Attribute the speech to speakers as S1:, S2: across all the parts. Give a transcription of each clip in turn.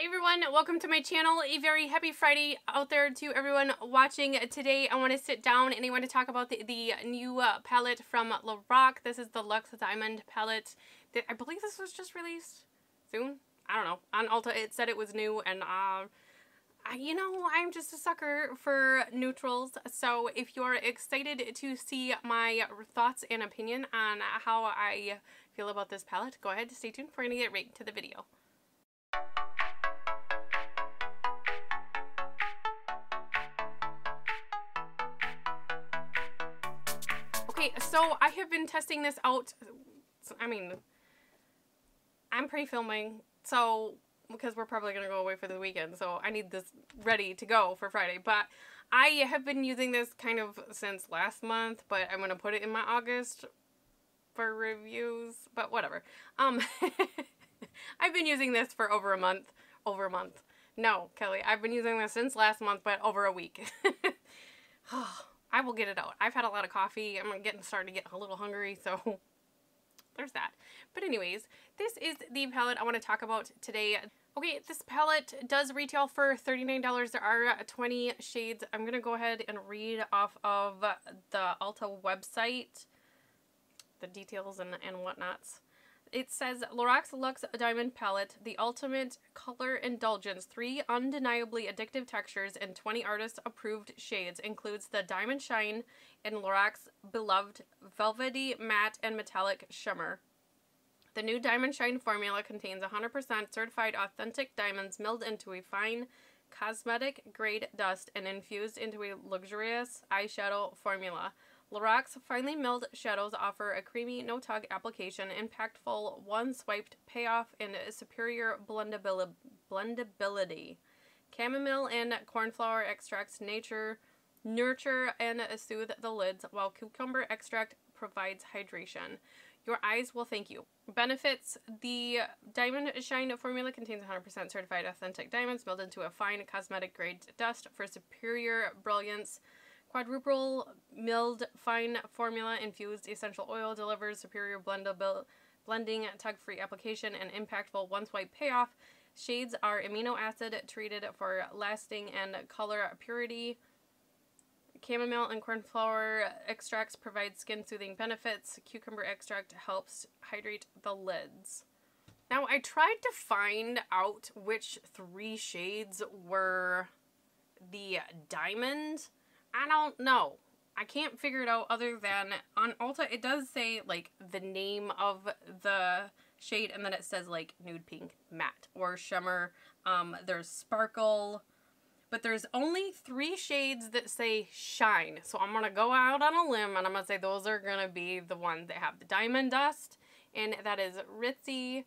S1: Hi everyone, welcome to my channel. A very happy Friday out there to everyone watching. Today I want to sit down and I want to talk about the new palette from Lorac. This is the Lux Diamond palette. I believe this was just released soon. I don't know. On Ulta it said it was new, and you know, I'm just a sucker for neutrals. So if you're excited to see my thoughts and opinion on how I feel about this palette, go ahead, stay tuned. We're going to get right into the video. Okay, so I have been testing this out. I mean, I'm pre-filming, so because we're probably going to go away for the weekend, so I need this ready to go for Friday. But I have been using this kind of since last month, but I'm going to put it in my August for reviews, but whatever. I've been using this for over a month. No, Kelly, I've been using this since last month, but over a week. I will get it out. I've had a lot of coffee. I'm starting to get a little hungry, so there's that. But anyways, this is the palette I want to talk about today. Okay, this palette does retail for $39. There are 20 shades. I'm going to go ahead and read off of the Ulta website the details and whatnots. It says, Lorac Lux Diamond Palette, the ultimate color indulgence, 3 undeniably addictive textures and 20 artist-approved shades, includes the Diamond Shine in Lorac's beloved velvety, matte, and metallic shimmer. The new Diamond Shine formula contains 100% certified authentic diamonds milled into a fine cosmetic-grade dust and infused into a luxurious eyeshadow formula. Lorac's finely milled shadows offer a creamy, no-tug application, impactful one-swiped payoff, and a superior blendability. Chamomile and cornflower extracts nurture and soothe the lids, while cucumber extract provides hydration. Your eyes will thank you. Benefits: the Diamond Shine formula contains 100% certified authentic diamonds milled into a fine cosmetic-grade dust for superior brilliance. Quadruple milled fine formula infused essential oil delivers superior blending, tug-free application, and impactful one-swipe payoff. Shades are amino acid treated for lasting and color purity. Chamomile and cornflower extracts provide skin-soothing benefits. Cucumber extract helps hydrate the lids. Now, I tried to find out which 3 shades were the diamond. I don't know. I can't figure it out other than on Ulta it does say like the name of the shade, and then it says like nude pink, matte, or shimmer. There's sparkle, but there's only 3 shades that say shine. So I'm gonna go out on a limb and I'm gonna say those are gonna be the ones that have the diamond dust, and that is Ritzy,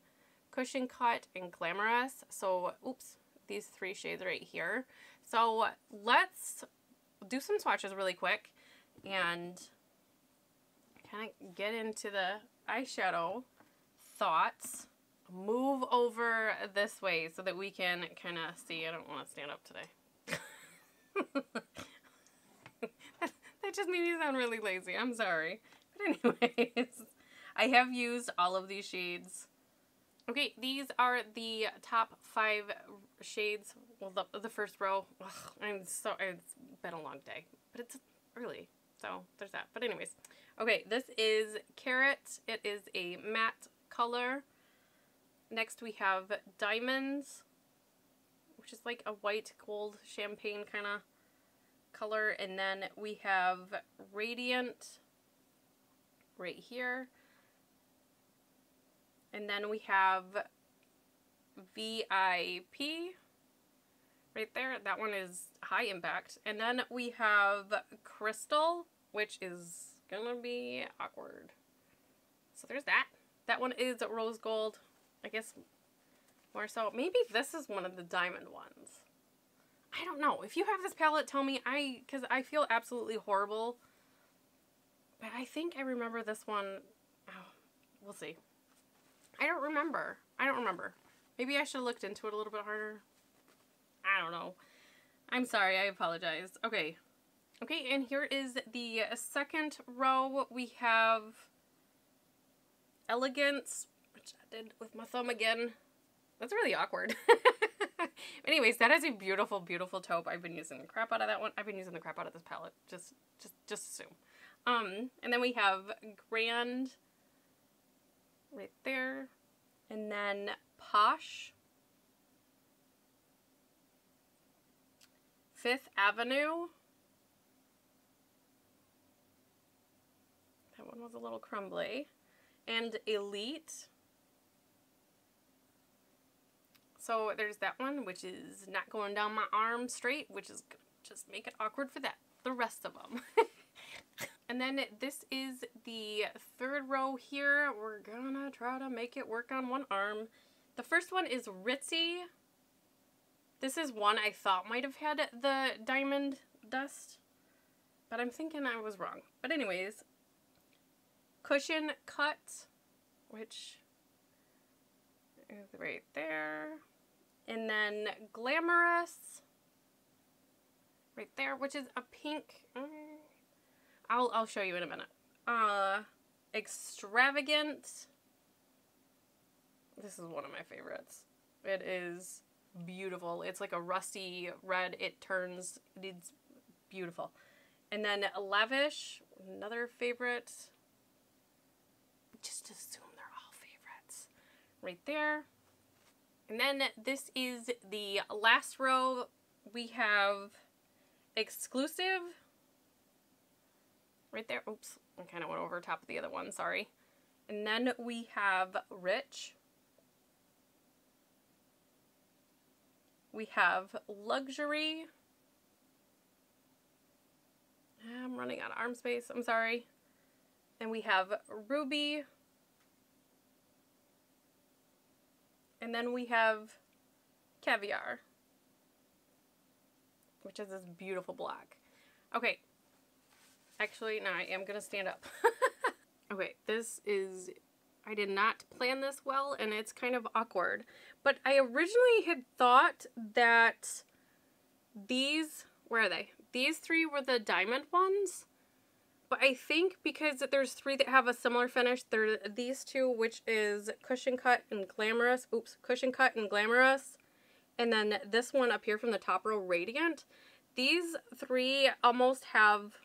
S1: Cushion Cut, and Glamorous. So oops, these 3 shades right here. So let's do some swatches really quick and kind of get into the eyeshadow thoughts. Move over this way so that we can kind of see. I don't want to stand up today. That just made me sound really lazy. I'm sorry. But anyways, I have used all of these shades. Okay, these are the top 5 shades. Well, the first row. Ugh, it's been a long day, but it's early, so there's that. But anyways, okay, this is Carrot. It is a matte color. Next we have Diamonds, which is like a white gold champagne kind of color, and then we have Radiant right here. And then we have VIP right there. That one is high impact. And then we have Crystal, which is gonna be awkward. So there's that. That one is rose gold. I guess more so. Maybe this is one of the diamond ones. I don't know. If you have this palette, tell me. Because I feel absolutely horrible. But I think I remember this one. Oh, we'll see. I don't remember. Maybe I should have looked into it a little bit harder. I don't know. I'm sorry. I apologize. Okay. Okay, and here is the second row. We have Elegance, which I did with my thumb again. That's really awkward. Anyways, that is a beautiful, beautiful taupe. I've been using the crap out of that one. I've been using the crap out of this palette. Just assume. And then we have Grand right there. And then Posh. Fifth Avenue. That one was a little crumbly. And Elite. So there's that one, which is not going down my arm straight, which is gonna just make it awkward for the rest of them. And then this is the third row here. We're gonna try to make it work on one arm. The first one is Ritzy. This is one I thought might have had the diamond dust, but I'm thinking I was wrong. But anyways, Cushion Cut, which is right there. And then Glamorous, right there, which is a pink. I'll show you in a minute. Extravagant. This is one of my favorites. It is beautiful. It's like a rusty red. It's beautiful. And then Lavish, another favorite. Just assume they're all favorites. Right there. And then this is the last row. We have Exclusive. Right there. Oops. I kind of went over top of the other one. Sorry. And then we have Rich. We have Luxury. I'm running out of arm space. I'm sorry. And we have Ruby. And then we have Caviar, which is this beautiful black. Okay. Actually, no, I am going to stand up. Okay, this is, I did not plan this well, and it's kind of awkward. But I originally had thought that these, where are they? These three were the diamond ones. But I think because there's three that have a similar finish, there are these two, which is Cushion Cut and Glamorous. Oops, Cushion Cut and Glamorous. And then this one up here from the top row, Radiant. These three almost have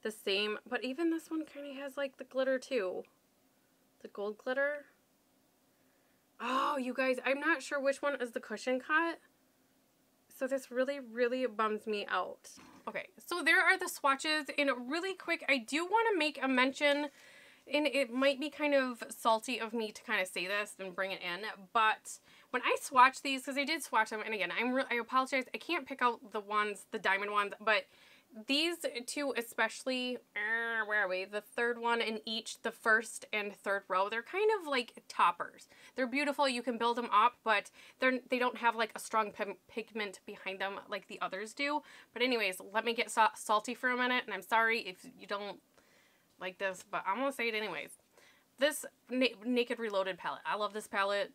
S1: the same, but even this one kind of has like the glitter too. The gold glitter. Oh, you guys, I'm not sure which one is the Cushion Cut. So this really, really bums me out. Okay, so there are the swatches, and really quick, I do want to make a mention, and it might be kind of salty of me to kind of say this and bring it in, but when I swatch these, because I did swatch them, and again, I apologize, I can't pick out the ones, the diamond ones, but these two especially, where are we? The third one in each, the first and third row, they're kind of like toppers. They're beautiful, you can build them up, but they don't have like a strong pigment behind them like the others do. But anyways, let me get salty for a minute, and I'm sorry if you don't like this, but I'm gonna say it anyways. This Naked Reloaded palette, I love this palette.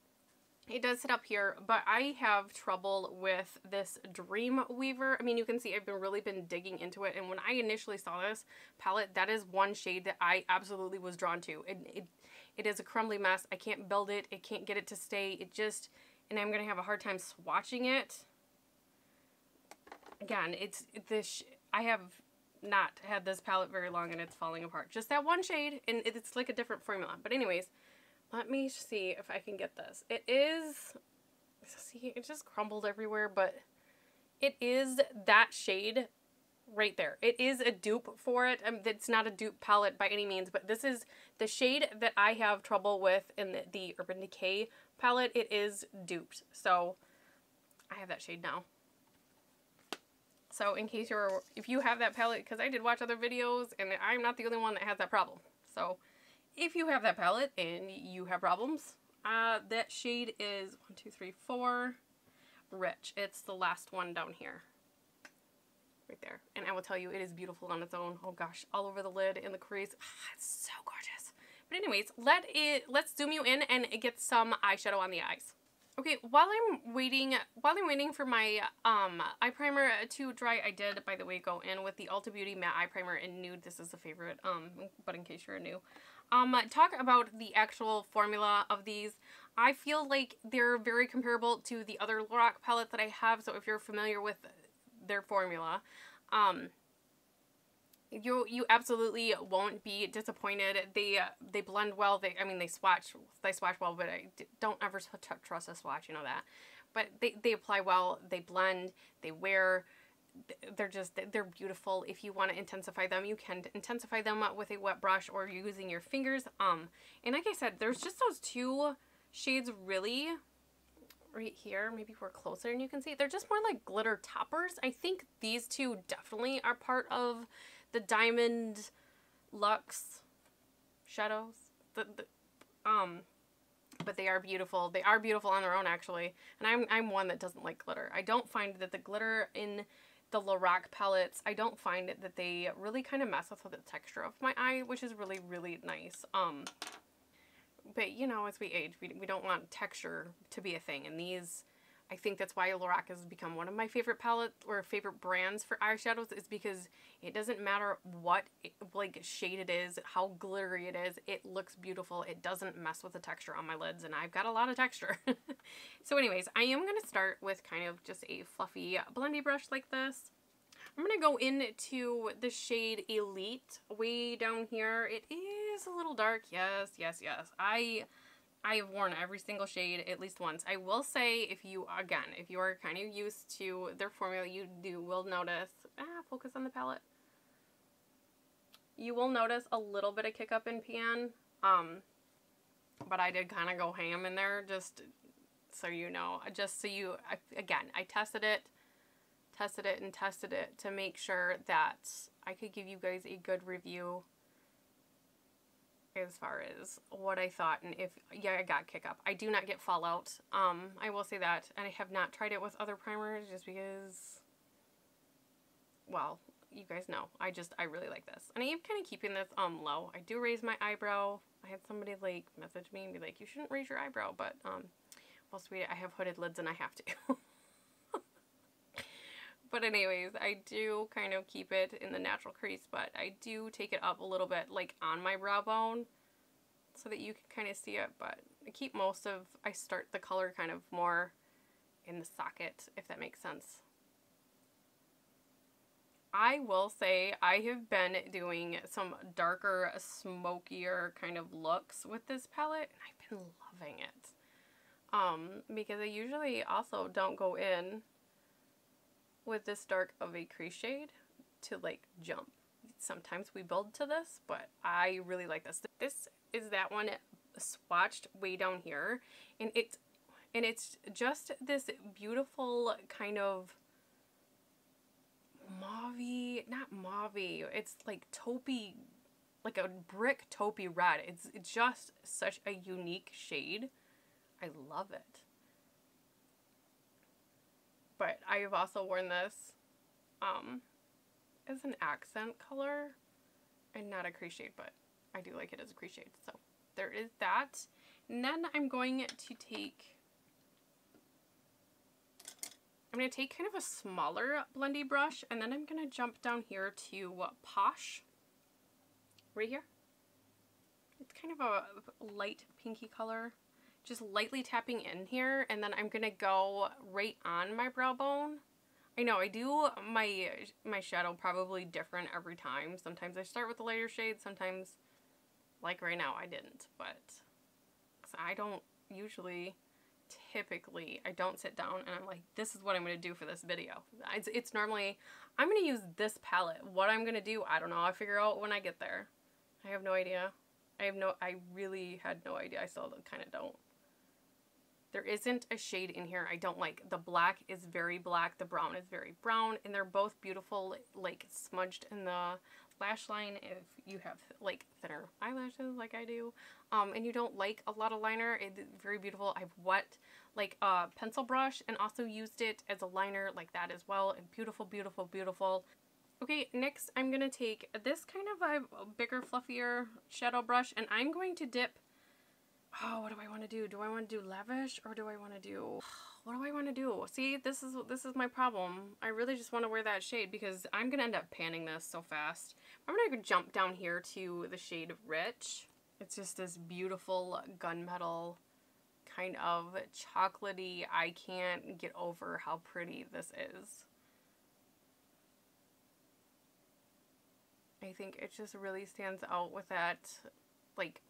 S1: It does sit up here, but I have trouble with this Dreamweaver. I mean, you can see I've really been digging into it, and when I initially saw this palette, that is one shade that I absolutely was drawn to. It is a crumbly mess. I can't build it. I can't get it to stay. It just, and I'm going to have a hard time swatching it. Again, I have not had this palette very long, and it's falling apart. Just that one shade, and it's like a different formula. But anyways, let me see if I can get this. It is, see, it just crumbled everywhere, but it is that shade right there. It is a dupe for it. It's not a dupe palette by any means, but this is the shade that I have trouble with in the Urban Decay palette. It is duped. So I have that shade now. So in case if you have that palette, because I did watch other videos, and I'm not the only one that has that problem. So if you have that palette and you have problems, that shade is 1, 2, 3, 4, Rich. It's the last one down here. Right there. And I will tell you, it is beautiful on its own. Oh gosh, all over the lid and the crease. It's so gorgeous. But anyways, let's zoom you in and get some eyeshadow on the eyes. Okay, while I'm waiting for my eye primer to dry, I did, by the way, go in with the Ulta Beauty Matte Eye Primer in Nude. This is a favorite, but in case you're new. Talk about the actual formula of these. I feel like they're very comparable to the other Lorac palettes that I have, so if you're familiar with their formula, you absolutely won't be disappointed. They blend well. I mean, they swatch well, but I don't ever trust a swatch, you know that. But they apply well, they blend, they wear, they're beautiful. If you want to intensify them, you can intensify them with a wet brush or using your fingers. And like I said, there's just those two shades really right here. Maybe we're closer and you can see. They're just more like glitter toppers. I think these two definitely are part of the Diamond Lux shadows. But they are beautiful. They are beautiful on their own, actually. And I'm one that doesn't like glitter. I don't find that the glitter in the Lorac palettes, I don't find that they really kind of mess with the texture of my eye, which is really, really nice. But, you know, as we age, we don't want texture to be a thing. And these, I think that's why Lorac has become one of my favorite palettes or favorite brands for eyeshadows, is because it doesn't matter what shade it is, how glittery it is, it looks beautiful. It doesn't mess with the texture on my lids, and I've got a lot of texture. So anyways, I am going to start with kind of just a fluffy blendy brush like this. I'm going to go into the shade Elite way down here. It is a little dark. Yes, yes, yes. I have worn every single shade at least once. I will say, if you are kind of used to their formula, you will notice, focus on the palette. You will notice a little bit of kick up in pan, but I did kind of go ham in there, just so you know, again, I tested it and tested it to make sure that I could give you guys a good review as far as what I thought. And if, yeah, I got kick up. I do not get fallout. I will say that. And I have not tried it with other primers just because, well, you guys know, I really like this. And I am kind of keeping this low. I do raise my eyebrow. I had somebody like message me and be like, you shouldn't raise your eyebrow, but well, sweetie, I have hooded lids and I have to. But anyways, I do kind of keep it in the natural crease, but I do take it up a little bit, like on my brow bone, so that you can kind of see it. But I start the color kind of more in the socket, if that makes sense. I will say I have been doing some darker, smokier kind of looks with this palette, and I've been loving it. Because I usually also don't go in with this dark of a crease shade to like jump. Sometimes we build to this, but I really like this. This is that one swatched way down here, and it's just this beautiful kind of mauvey, not mauvey, it's like taupey, like a brick taupey red. It's just such a unique shade. I love it. But I have also worn this as an accent color and not a crease shade, but I do like it as a crease shade. So there is that. And then I'm going to take kind of a smaller blendy brush, and then I'm going to jump down here to Posh, right here. It's kind of a light pinky color. Just lightly tapping in here, and then I'm gonna go right on my brow bone. I know I do my shadow probably different every time. Sometimes I start with the lighter shade, sometimes, like right now, I didn't. But I don't usually, typically, I don't sit down and I'm like, this is what I'm gonna do for this video. It's normally, I'm gonna use this palette. What I'm gonna do, I don't know. I'll figure out when I get there. I have no idea. I really had no idea. I still kind of don't. There isn't a shade in here I don't like. The black is very black, the brown is very brown, and they're both beautiful, like smudged in the lash line if you have like thinner eyelashes like I do, and you don't like a lot of liner. It's very beautiful. I've wet like a pencil brush and also used it as a liner like that as well, and beautiful, beautiful, beautiful. Okay, next I'm going to take this kind of a bigger, fluffier shadow brush, and I'm going to dip. Oh, what do I want to do? Do I want to do Lavish, or do I want to do... What do I want to do? See, this is my problem. I really just want to wear that shade because I'm going to end up panning this so fast. I'm going to jump down here to the shade Rich. It's just this beautiful gunmetal kind of chocolatey. I can't get over how pretty this is. I think it just really stands out with that like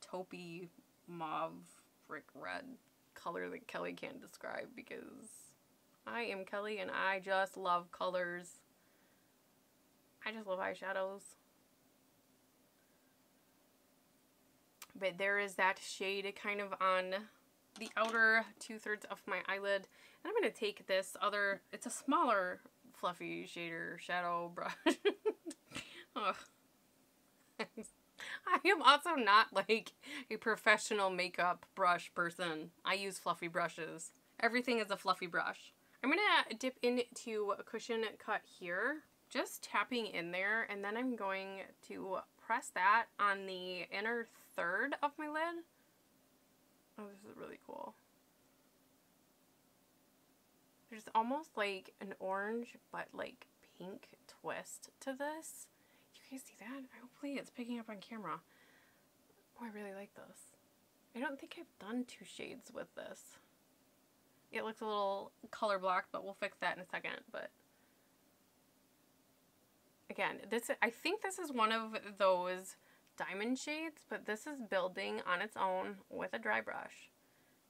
S1: taupey mauve brick red color that Kelly can't describe, because I am Kelly and I just love colors. I just love eyeshadows. But there is that shade kind of on the outer 2/3 of my eyelid. And I'm going to take this other, it's a smaller fluffy shader shadow brush. Ugh. I am also not like a professional makeup brush person. I use fluffy brushes. Everything is a fluffy brush. I'm going to dip into a cushion cut here, just tapping in there, and then I'm going to press that on the inner third of my lid. Oh, this is really cool. There's almost like an orange but like pink twist to this. You guys see that? Hopefully it's picking up on camera. Oh, I really like this. I don't think I've done 2 shades with this. It looks a little color blocked, but we'll fix that in a second. But again, I think this is one of those diamond shades, but this is building on its own with a dry brush.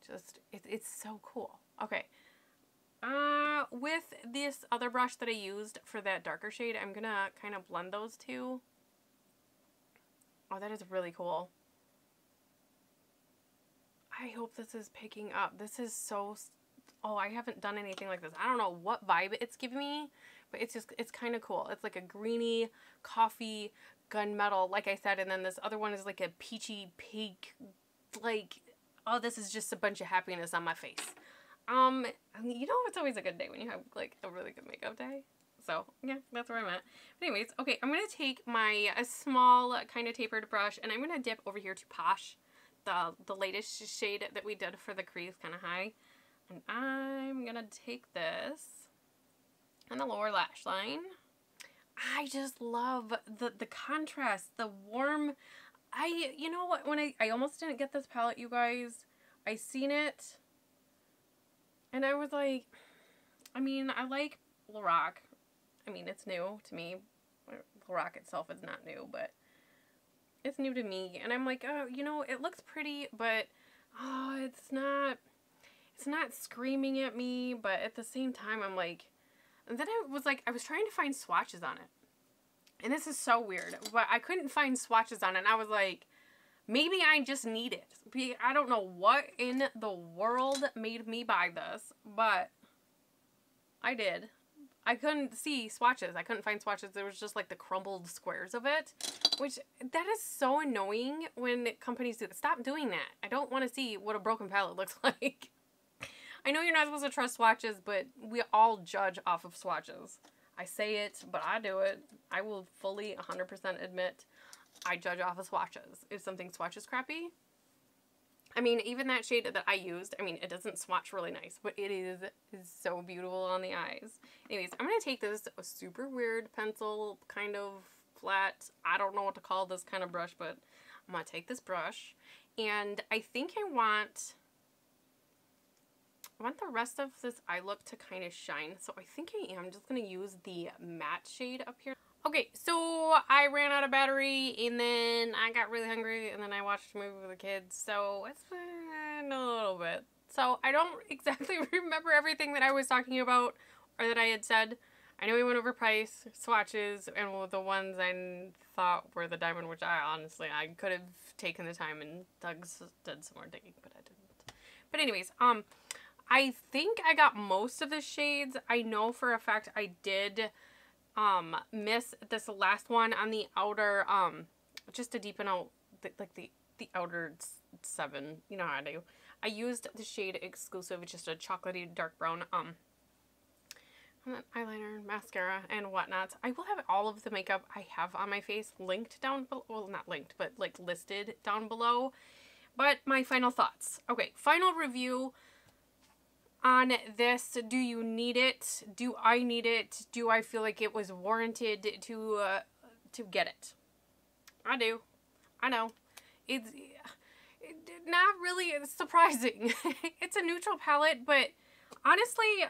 S1: Just, it's so cool. Okay. With this other brush that I used for that darker shade, I'm gonna kind of blend those two. Oh, that is really cool. I hope this is picking up. This is so, oh, I haven't done anything like this. I don't know what vibe it's giving me, but it's kind of cool. It's like a greeny, coffee, gunmetal, like I said, and then this other one is like a peachy pink, like, oh, this is just a bunch of happiness on my face. You know, it's always a good day when you have like a really good makeup day. So yeah, that's where I'm at. But anyways, okay, I'm gonna take my small kind of tapered brush and I'm gonna dip over here to Posh, the latest shade that we did for the crease kind of high, and I'm gonna take this on the lower lash line. I just love the contrast, the warm. You know what, when I almost didn't get this palette, you guys. I seen it and I was like, I mean, I like Lorac. I mean, it's new to me. Lorac itself is not new, but it's new to me. And I'm like, oh, you know, it looks pretty, but oh, it's not screaming at me. But at the same time, I'm like, and then I was trying to find swatches on it. And this is so weird, but I couldn't find swatches on it. And I was like, maybe I just need it. I don't know what in the world made me buy this, but I did. I couldn't see swatches. I couldn't find swatches. There was just like the crumbled squares of it, which that is so annoying when companies do that. Stop doing that. I don't want to see what a broken palette looks like. I know you're not supposed to trust swatches, but we all judge off of swatches. I say it, but I do it. I will fully 100% admit I judge off of swatches. If something swatches crappy, I mean, even that shade that I used, I mean, it doesn't swatch really nice, but it is so beautiful on the eyes. Anyways, I'm going to take this super weird pencil, kind of flat, I don't know what to call this kind of brush, but I'm going to take this brush, and I think I want the rest of this eye look to kind of shine, so I think I am just going to use the matte shade up here. Okay, so I ran out of battery, and then I got really hungry, and then I watched a movie with the kids, so it's been a little bit. So I don't exactly remember everything that I was talking about, or that I had said. I know we went over price, swatches, and the ones I thought were the diamond, which I could have taken the time and did some more digging, but I didn't. But anyways, I think I got most of the shades. I know for a fact I did miss this last one on the outer, just to deepen out the outer 7, you know how I do. I used the shade Exclusive, just a chocolatey dark brown, eyeliner, mascara, and whatnot. I will have all of the makeup I have on my face linked down below, well, not linked, but like listed down below. But my final thoughts. Okay, final review on this. Do you need it? Do I need it? Do I feel like it was warranted to get it? I do. I know. It's not really surprising. It's a neutral palette, but honestly,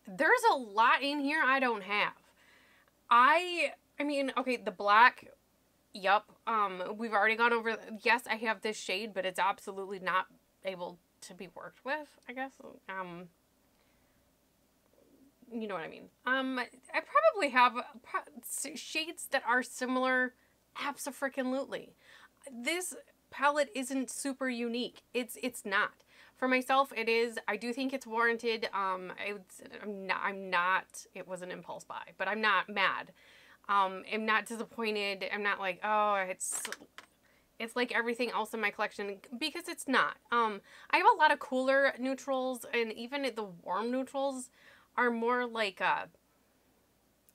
S1: there's a lot in here I don't have. I mean, okay, the black, yup, we've already gone over, yes, I have this shade, but it's absolutely not able to be worked with, I guess. You know what I mean. I probably have shades that are similar, abso-freaking-lutely. This palette isn't super unique. It's not. For myself, it is. I do think it's warranted. I'm not, it was an impulse buy, but I'm not mad. I'm not disappointed. I'm not like, oh, it's like everything else in my collection, because it's not. I have a lot of cooler neutrals, and even the warm neutrals are more like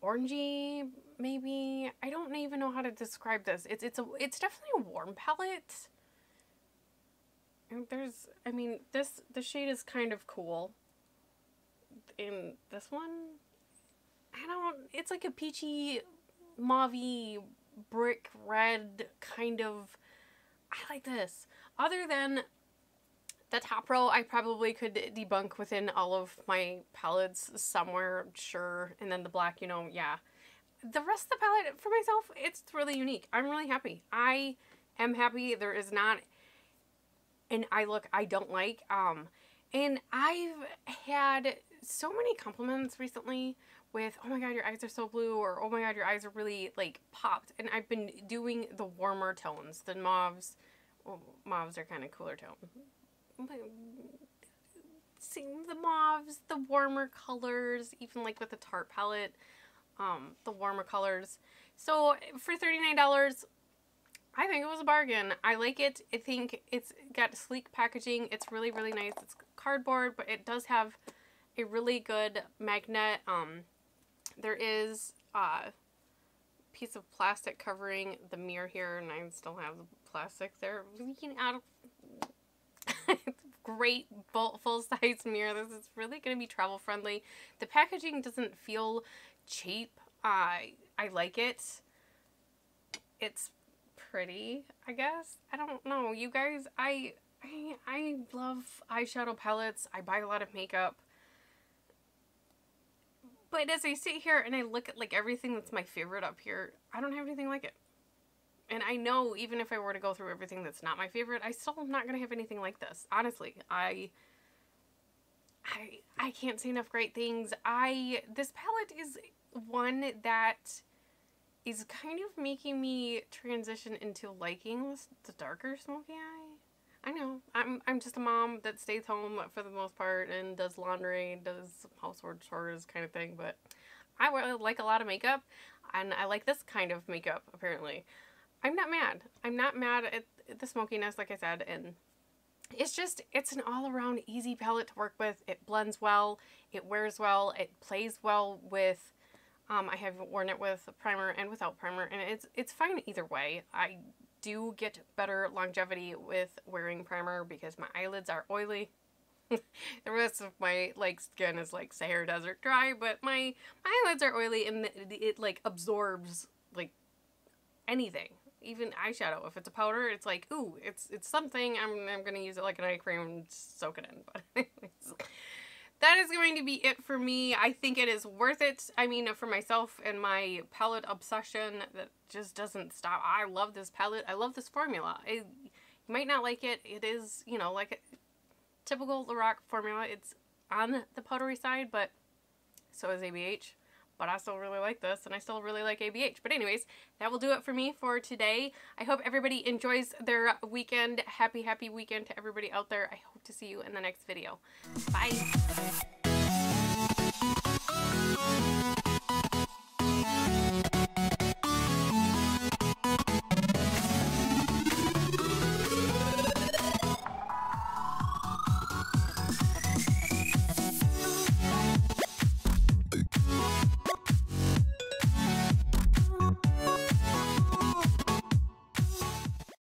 S1: orangey, maybe. I don't even know how to describe this. It's definitely a warm palette. And there's, I mean, the shade is kind of cool. In this one, it's like a peachy, mauvey, brick red kind of. I like this. Other than the top row, I probably could debunk within all of my palettes somewhere, sure. And then the black, you know, yeah. The rest of the palette, for myself, it's really unique. I'm really happy. I am happy. There is not an eye look I don't like. And I've had so many compliments recently with, oh my god, your eyes are so blue, or oh my god, your eyes are really, like, popped. And I've been doing the warmer tones, the mauves. Well, mauves are kind of cooler tone. Seeing the mauves, the warmer colors, even like with the Tarte palette, the warmer colors. So for $39, I think it was a bargain. I like it. I think it's got sleek packaging. It's really, really nice. It's cardboard, but it does have a really good magnet. There is a piece of plastic covering the mirror here, and I still have the plastic there leaking out of great full-size mirror. This is really going to be travel friendly. The packaging doesn't feel cheap. I like it. It's pretty, I guess. I don't know. You guys, I love eyeshadow palettes. I buy a lot of makeup. But as I sit here and I look at like everything that's my favorite up here, I don't have anything like it. And I know even if I were to go through everything that's not my favorite, I still am not going to have anything like this. Honestly, I can't say enough great things. This palette is one that is kind of making me transition into liking the darker smoky eye. I know, I'm just a mom that stays home for the most part and does laundry, does household chores kind of thing, but I really like a lot of makeup, and I like this kind of makeup, apparently. I'm not mad. I'm not mad at the smokiness, like I said, and it's an all-around easy palette to work with. It blends well, it wears well, it plays well with, I have worn it with primer and without primer, and it's fine either way. I do get better longevity with wearing primer because my eyelids are oily. The rest of my skin is like Sahara Desert dry, but my eyelids are oily, and it like absorbs like anything. Even eyeshadow, if it's a powder, it's like, ooh, it's something, I'm gonna use it like an eye cream and soak it in. But anyways, that is going to be it for me. I think it is worth it. I mean, for myself and my palette obsession that just doesn't stop. I love this palette. I love this formula. You might not like it. It is, you know, like a typical Lorac formula. It's on the powdery side, but so is ABH. But I still really like this, and I still really like ABH. But anyways, that will do it for me for today. I hope everybody enjoys their weekend. Happy, happy weekend to everybody out there. I hope to see you in the next video. Bye.